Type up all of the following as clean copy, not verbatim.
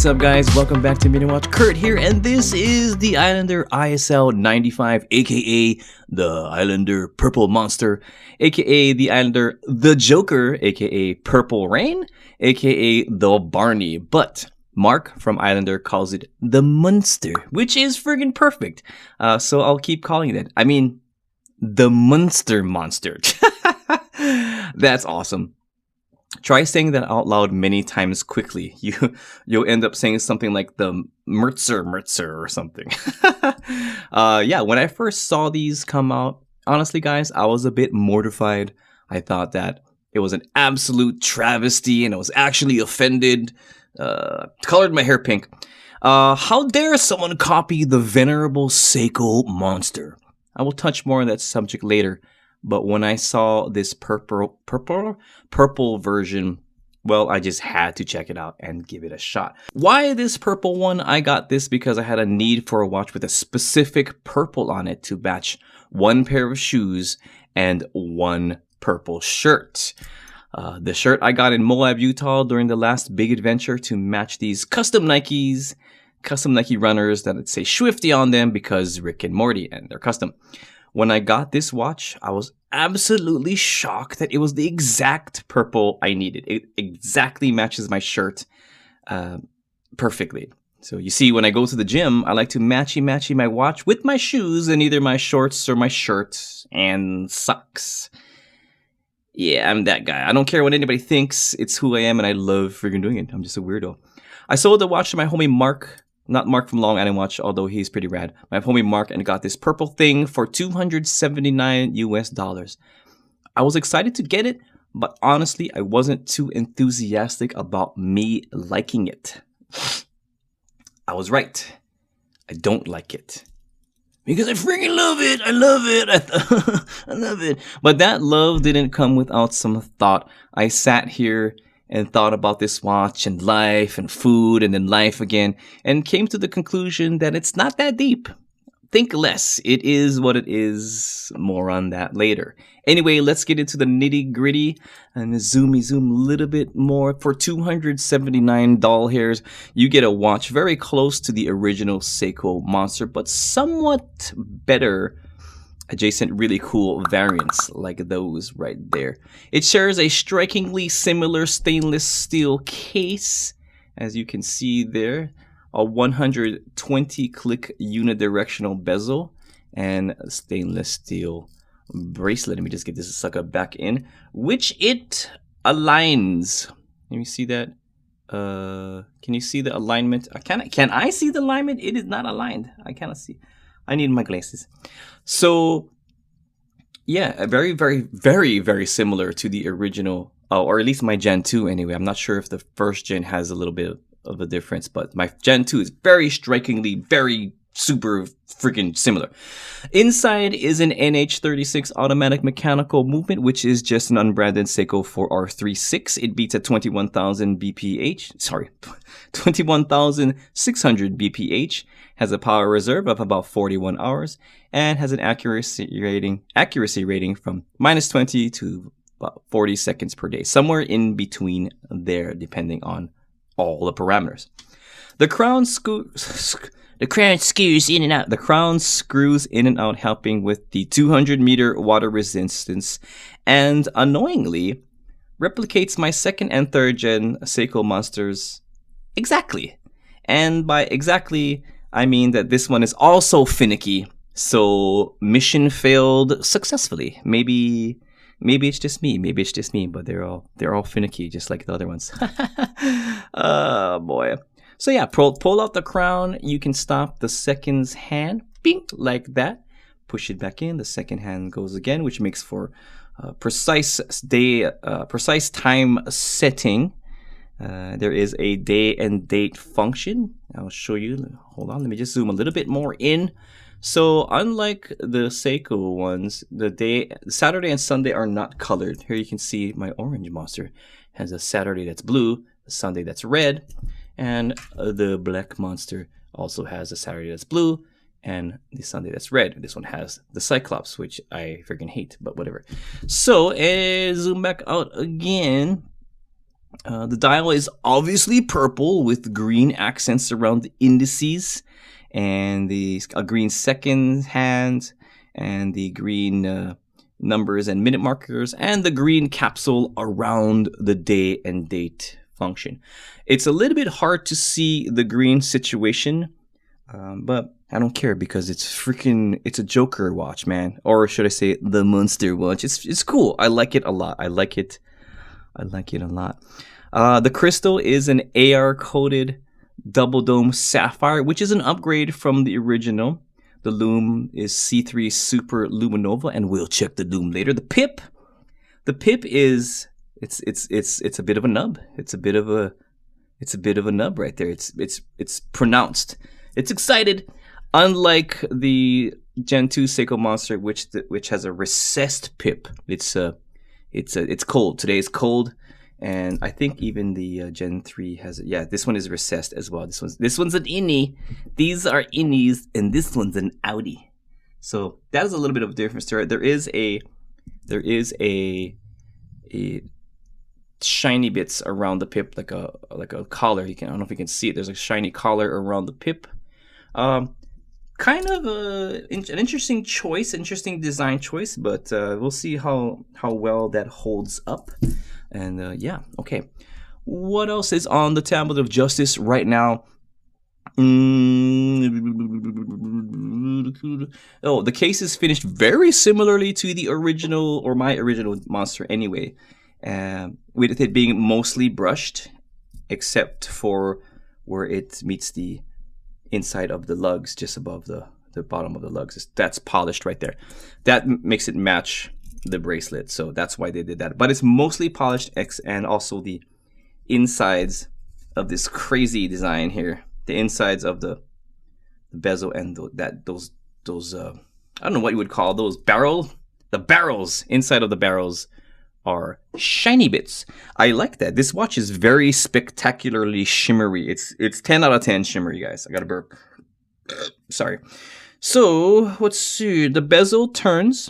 What's up, guys? Welcome back to Minitwatch. Kurt here, and this is the Islander ISL-95, aka the Islander Purple Monster, aka the Islander the Joker, aka Purple Rain, aka the Barney. But Mark from Islander calls it the Munster, which is friggin' perfect. So I'll keep calling it. I mean, the Munster Monster. That's awesome. Try saying that out loud many times quickly. You'll end up saying something like the Mertzer or something. Yeah, when I first saw these come out, honestly, guys, I was a bit mortified. I thought that it was an absolute travesty, and I was actually offended. Colored my hair pink. How dare someone copy the venerable Seiko monster? I will touch more on that subject later. But when I saw this purple version, well, I just had to check it out and give it a shot. Why this purple one? I got this because I had a need for a watch with a specific purple on it to match one pair of shoes and one purple shirt. The shirt I got in Moab, Utah during the last big adventure to match these custom Nike runners that say Swifty on them because Rick and Morty, and they're custom. When I got this watch, I was absolutely shocked that it was the exact purple I needed. It exactly matches my shirt perfectly. So you see, when I go to the gym, I like to matchy my watch with my shoes and either my shorts or my shirt and socks. Yeah, I'm that guy. I don't care what anybody thinks. It's who I am, and I love freaking doing it. I'm just a weirdo. I sold the watch to my homie Mark. Not Mark from Long Island Watch, although he's pretty rad. My homie Mark, and got this purple thing for $279 US. I was excited to get it, but honestly, I wasn't too enthusiastic about me liking it. I was right. I don't like it. Because I freaking love it. I love it. I love it. But that love didn't come without some thought. I sat here and thought about this watch and life and food and then life again, and came to the conclusion that it's not that deep. Think less. It is what it is. More on that later. Anyway, let's get into the nitty gritty and zoom a little bit more. For $279 hairs, you get a watch very close to the original Seiko Monster, but somewhat better adjacent really cool variants like those right there. It shares a strikingly similar stainless steel case, as you can see there, a 120 click unidirectional bezel, and a stainless steel bracelet. Let me just get this sucker back in, which it aligns. Let me see that. Can you see the alignment? Can I see the alignment? It is not aligned. I cannot see. I need my glasses. So, yeah, very similar to the original, or at least my Gen 2 anyway. I'm not sure if the first gen has a little bit of a difference, but my Gen 2 is very strikingly, very super freaking similar. Inside is an NH36 automatic mechanical movement, which is just an unbranded Seiko 4R36. It beats at 21,000 BPH. Sorry, 21,600 BPH. Has a power reserve of about 41 hours and has an accuracy rating from -20 to about 40 seconds per day. Somewhere in between there, depending on all the parameters. The crown screws in and out. The crown screws in and out, helping with the 200-meter water resistance, and annoyingly replicates my second and third gen Seiko Monsters exactly. And by exactly, I mean that this one is also finicky. So mission failed successfully. Maybe it's just me. But they're all finicky, just like the other ones. Oh boy. So yeah, pull out the crown. You can stop the second's hand, bing, like that. Push it back in. The second hand goes again, which makes for precise time setting. There is a day and date function. I'll show you. Hold on, let me just zoom a little bit more in. So unlike the Seiko ones, Saturday and Sunday are not colored. Here you can see my orange monster has a Saturday that's blue, a Sunday that's red, and the black monster also has a Saturday that's blue and the Sunday that's red. This one has the Cyclops, which I freaking hate, but whatever. So zoom back out again. The dial is obviously purple with green accents around the indices, and the green second hand, and the green numbers and minute markers, and the green capsule around the day and date function. It's a little bit hard to see the green situation, but I don't care because it's a Joker watch, man. Or should I say the Munster watch. It's cool. I like it a lot. I like it a lot. The crystal is an AR coated double dome sapphire, which is an upgrade from the original. The lume is C3 Super Luminova, and we'll check the lume later. The pip is it's a bit of a nub. It's a bit of a nub right there. It's pronounced. It's excited. Unlike the Gen 2 Seiko Monster, which has a recessed pip. It's cold. Today is cold. And I think even the Gen 3 has it. Yeah, this one is recessed as well. This one's an innie. These are innies, and this one's an outie. So that is a little bit of a difference there. There is a shiny bits around the pip, like a collar. I don't know if you can see it. There's a shiny collar around the pip. Kind of an interesting choice, interesting design choice, but we'll see how well that holds up. And yeah, okay. What else is on the tablet of justice right now? Oh, the case is finished very similarly to the original, or my original Monster anyway, with it being mostly brushed, except for where it meets the inside of the lugs, just above the bottom of the lugs. That's polished right there. That makes it match the bracelet, so that's why they did that. But it's mostly polished, and also the insides of this crazy design here, the insides of the bezel and those I don't know what you would call those the barrels inside of the barrels are shiny bits. I like that. This watch is very spectacularly shimmery. It's 10 out of 10 shimmery, guys. I got a burp. Sorry. So let's see. The bezel turns.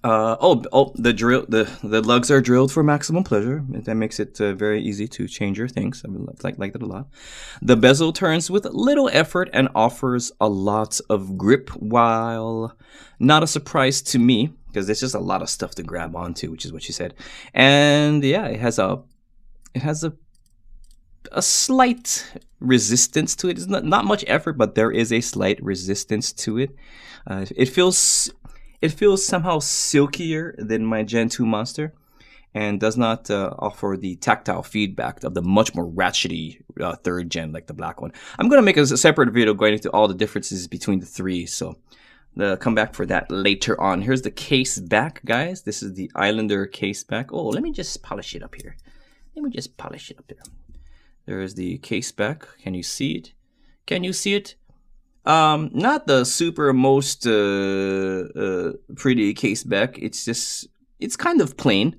The lugs are drilled for maximum pleasure. That makes it very easy to change your things. I like that a lot. The bezel turns with little effort and offers a lot of grip, while not a surprise to me because there's just a lot of stuff to grab onto, which is what she said. And yeah, it has a slight resistance to it. It's not much effort, but there is a slight resistance to it. It feels somehow silkier than my Gen 2 Monster, and does not offer the tactile feedback of the much more ratchety 3rd gen, like the black one. I'm going to make a separate video going into all the differences between the three, so come back for that later on. Here's the case back, guys. This is the Islander case back. Oh, let me just polish it up here. There's the case back. Can you see it? Not the super most pretty case back. It's kind of plain,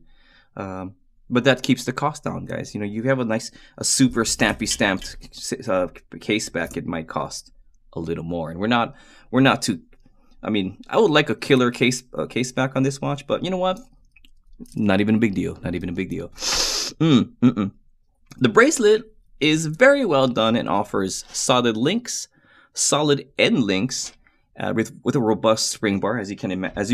but that keeps the cost down, guys. You know, you have a super stamped case back, it might cost a little more, and we're not too. I mean, I would like a killer case back on this watch, but you know what? Not even a big deal. The bracelet is very well done and offers solid end links with a robust spring bar, as you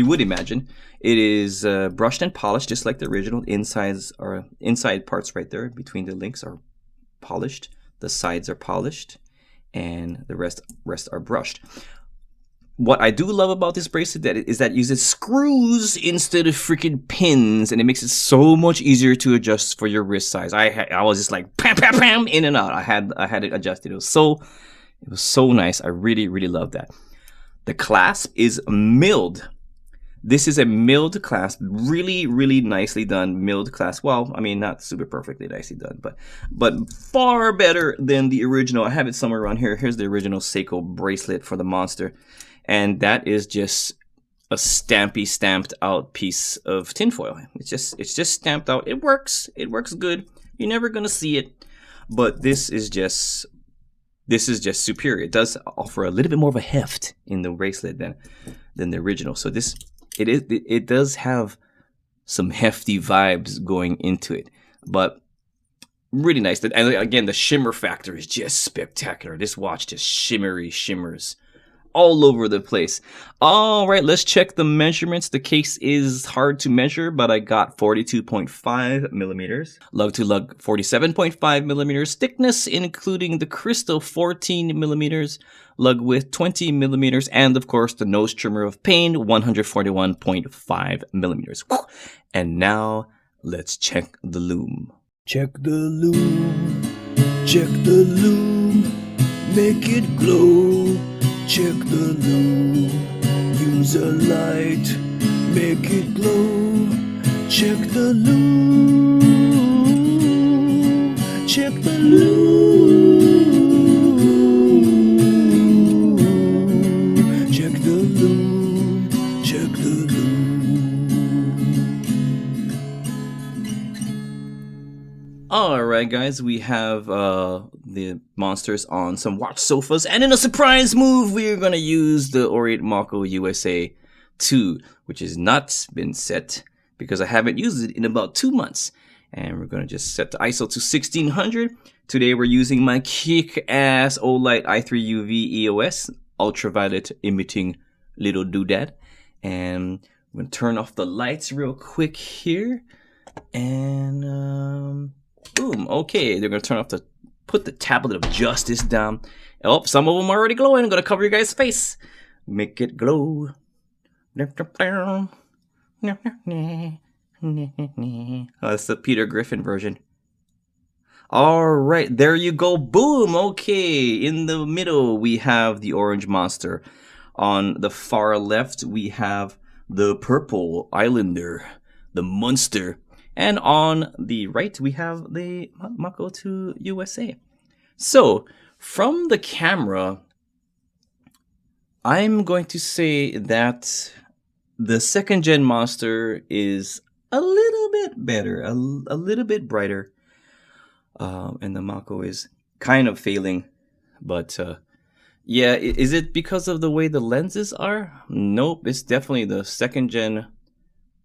would imagine. It is brushed and polished just like the original. Inside parts right there between the links are polished. The sides are polished, and the rest are brushed. What I do love about this bracelet is that it uses screws instead of freaking pins, and it makes it so much easier to adjust for your wrist size. I was just like pam pam pam in and out. I had it adjusted. It was so nice. I really, really love that. The clasp is milled. This is a milled clasp. Really, really nicely done milled clasp. Well, I mean, not super perfectly nicely done, but far better than the original. I have it somewhere around here. Here's the original Seiko bracelet for the Monster. And that is just a stamped out piece of tinfoil. It's just stamped out. It works good. You're never gonna see it, but this is just superior. It does offer a little bit more of a heft in the bracelet than the original. So it does have some hefty vibes going into it, but Really nice. And again, the shimmer factor is just spectacular. This watch just shimmers all over the place. All right, let's check the measurements. The case is hard to measure, but I got 42.5 millimeters. Lug to lug, 47.5 millimeters. Thickness, including the crystal, 14 millimeters. Lug width, 20 millimeters. And of course, the nose trimmer of pain, 141.5 millimeters. And now, let's check the lume. Check the lume, check the lume, make it glow. Check the lume, use a light, make it glow. Check the lume, check the lume, check the lume, check the lume. Alright guys, we have the monsters on some watch sofas, and in a surprise move, we're gonna use the Orient Mako USA 2, which has not been set because I haven't used it in about 2 months. And we're gonna just set the ISO to 1600. Today we're using my kick-ass Olight i3 UV EOS, ultraviolet emitting little doodad. And I'm gonna turn off the lights real quick here. And boom, okay, they're gonna turn off put the tablet of justice down. Oh, some of them are already glowing. I'm gonna cover your guys' face. Make it glow. Oh, that's the Peter Griffin version. Alright, there you go. Boom, okay. In the middle, we have the orange monster. On the far left, we have the purple Islander, the Munster. And on the right, we have the Mako 2 USA. So, from the camera, I'm going to say that the second gen monster is a little bit better, a little bit brighter. And the Mako is kind of failing. But, yeah, is it because of the way the lenses are? Nope, it's definitely the second gen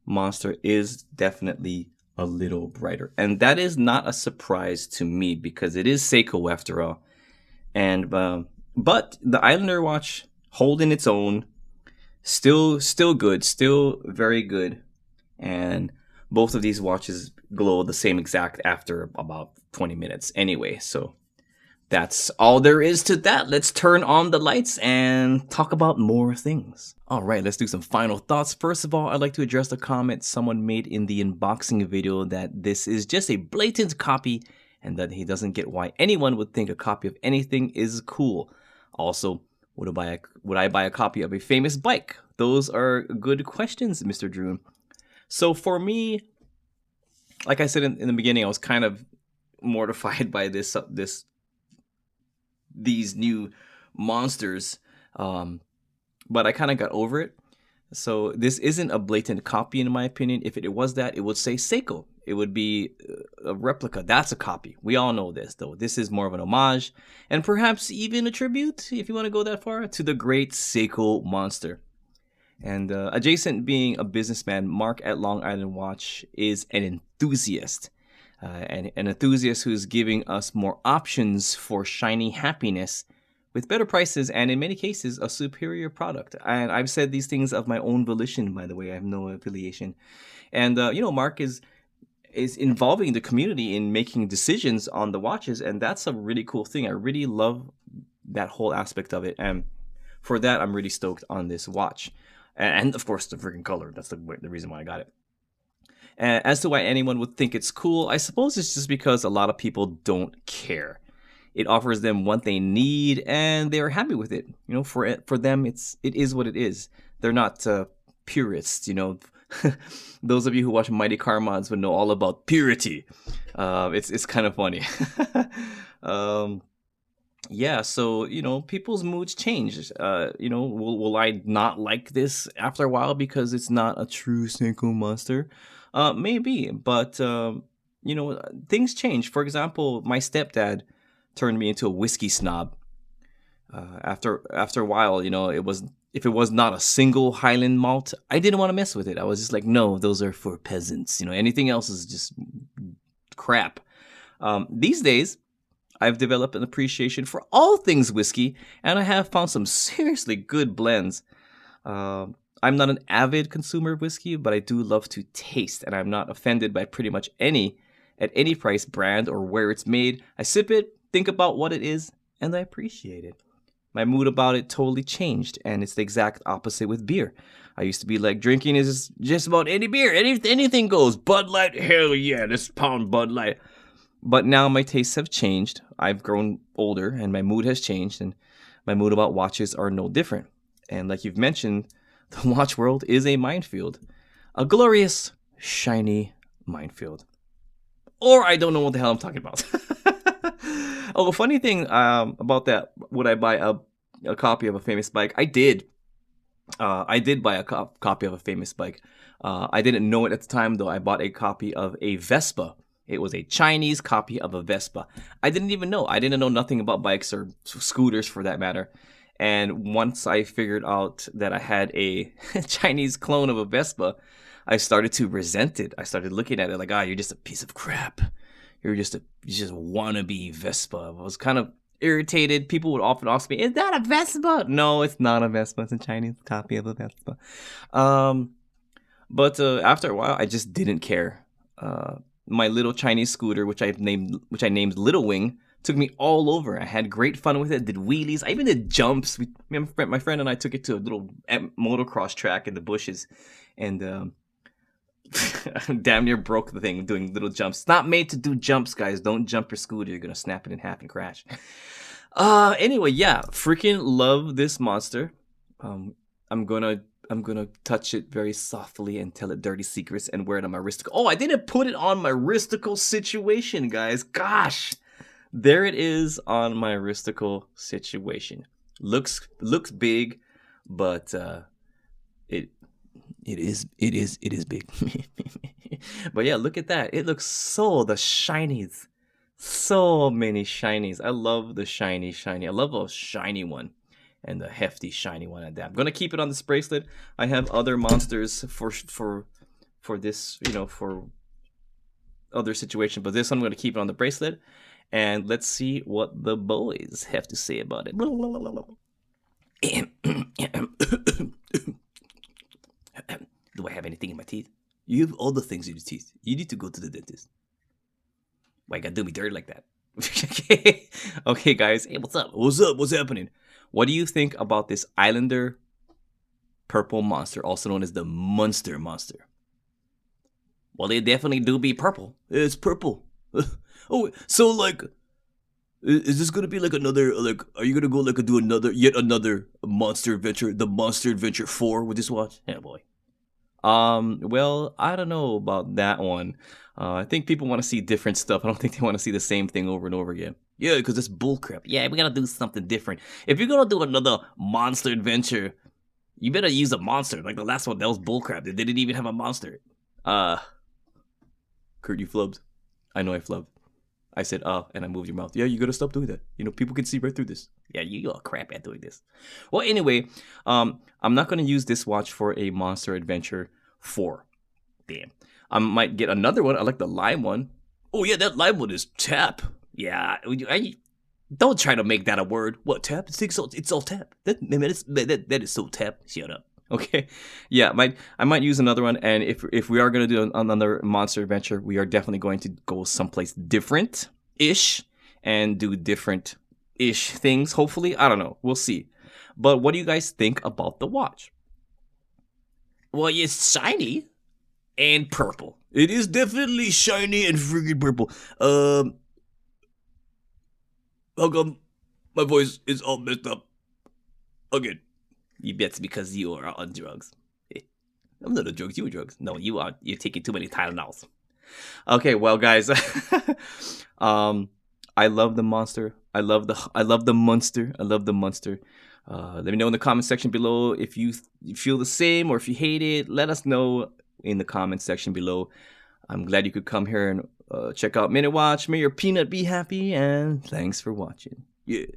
monster is definitely a little brighter, and that is not a surprise to me because it is Seiko after all. And but the Islander watch holding its own, still good, still very good, and both of these watches glow the same exact after about 20 minutes anyway. So that's all there is to that. Let's turn on the lights and talk about more things. All right, let's do some final thoughts. First of all, I'd like to address the comment someone made in the unboxing video that this is just a blatant copy and that he doesn't get why anyone would think a copy of anything is cool. Also, would I buy a copy of a famous bike? Those are good questions, Mr. Drew. So for me, like I said in the beginning, I was kind of mortified by these new monsters, but I kind of got over it. So this isn't a blatant copy in my opinion. If it was that, it would say Seiko. It would be a replica. That's a copy. We all know this though. This is more of an homage and perhaps even a tribute, if you want to go that far, to the great Seiko monster. And adjacent being a businessman, Mark at Long Island Watch is an enthusiast. And an enthusiast who's giving us more options for shiny happiness with better prices and in many cases a superior product. And I've said these things of my own volition, by the way. I have no affiliation. And Mark is involving the community in making decisions on the watches, and that's a really cool thing. I really love that whole aspect of it, and for that I'm really stoked on this watch. And of course the freaking color. That's the reason why I got it. As to why anyone would think it's cool, I suppose it's just because a lot of people don't care. It offers them what they need, and they're happy with it. For them, it is what it is. They're not purists. Those of you who watch Mighty Car Mods would know all about purity. It's kind of funny. Yeah, so people's moods change. Will I not like this after a while because it's not a true Seiko monster? Maybe, but things change. For example, my stepdad turned me into a whiskey snob. After a while, if it was not a single Highland malt, I didn't want to mess with it. I was just like, no, those are for peasants. Anything else is just crap. These days, I've developed an appreciation for all things whiskey, and I have found some seriously good blends. I'm not an avid consumer of whiskey, but I do love to taste, and I'm not offended by pretty much any, at any price, brand, or where it's made. I sip it, think about what it is, and I appreciate it. My mood about it totally changed, and it's the exact opposite with beer. I used to be like, drinking is just about any beer, anything goes. Bud Light, hell yeah, let's pound Bud Light. But now my tastes have changed. I've grown older, and my mood has changed, and my mood about watches are no different. And like you've mentioned, the watch world is a minefield. A glorious, shiny minefield. Or I don't know what the hell I'm talking about. Oh, a funny thing about that, would I buy a copy of a famous bike? I did. I did buy a copy of a famous bike. I didn't know it at the time, though. I bought a copy of a Vespa. It was a Chinese copy of a Vespa. I didn't even know. I didn't know nothing about bikes or scooters for that matter. And once I figured out that I had a Chinese clone of a Vespa, I started to resent it. I started looking at it like, you're just a piece of crap. You just wannabe Vespa. I was kind of irritated. People would often ask me, is that a Vespa? No, it's not a Vespa. It's a Chinese copy of a Vespa. But after a while, I just didn't care. My little Chinese scooter, which I named Little Wing, took me all over. I had great fun with it. Did wheelies. I even did jumps. My friend and I took it to a little motocross track in the bushes, and damn near broke the thing doing little jumps. It's not made to do jumps, guys. Don't jump your scooter. You're gonna snap it in half and crash. Anyway, yeah, freaking love this monster. I'm gonna touch it very softly and tell it dirty secrets and wear it on my wristicle. Oh, I didn't put it on my wristicle situation, guys. Gosh. There it is on my wristicle situation. Looks big, but it is big. But yeah, look at that. It looks the shinies. So many shinies. I love the shiny. I love a shiny one and the hefty shiny one at that. I'm gonna keep it on this bracelet. I have other monsters for this, for other situation, but this one I'm gonna keep it on the bracelet. And let's see what the boys have to say about it. Do I have anything in my teeth? You have all the things in your teeth. You need to go to the dentist. Why you gotta do me dirty like that? Okay, guys. Hey, what's up? What's happening? What do you think about this Islander purple monster, also known as the Munster monster? Well, they definitely do be purple. It's purple. Oh, so like, is this gonna be like another, like, are you gonna go like do yet another Monster Adventure, the Monster Adventure 4 with this watch? Yeah, boy. Well, I don't know about that one. I think people want to see different stuff. I don't think they want to see the same thing over and over again. Yeah, because it's bullcrap. Yeah, we gotta do something different. If you're gonna do another Monster Adventure, you better use a monster. Like the last one, that was bullcrap. They didn't even have a monster. Kurt, you flubbed. I know I flubbed. I said, and I moved your mouth. Yeah, you gotta stop doing that. People can see right through this. Yeah, you're crap at doing this. Well, anyway, I'm not gonna use this watch for a Monster Adventure 4. Damn. I might get another one. I like the lime one. Oh yeah, that lime one is tap. Yeah, don't try to make that a word. What, tap? It's all tap. That is so tap. Shut up. Okay, yeah, I might use another one, and if we are gonna do another Monster Adventure, we are definitely going to go someplace different-ish and do different-ish things. Hopefully, I don't know, we'll see. But what do you guys think about the watch? Well, it's shiny and purple. It is definitely shiny and freaking purple. How come my voice is all messed up again? You bet it's because you are on drugs. I'm not on drugs. You on drugs. No, you are. You're taking too many Tylenols. Okay, well, guys, I love the monster. I love the monster. I love the monster. Let me know in the comment section below if you feel the same or if you hate it. Let us know in the comment section below. I'm glad you could come here and check out Minitwatch. May your peanut be happy, and thanks for watching. Yeah.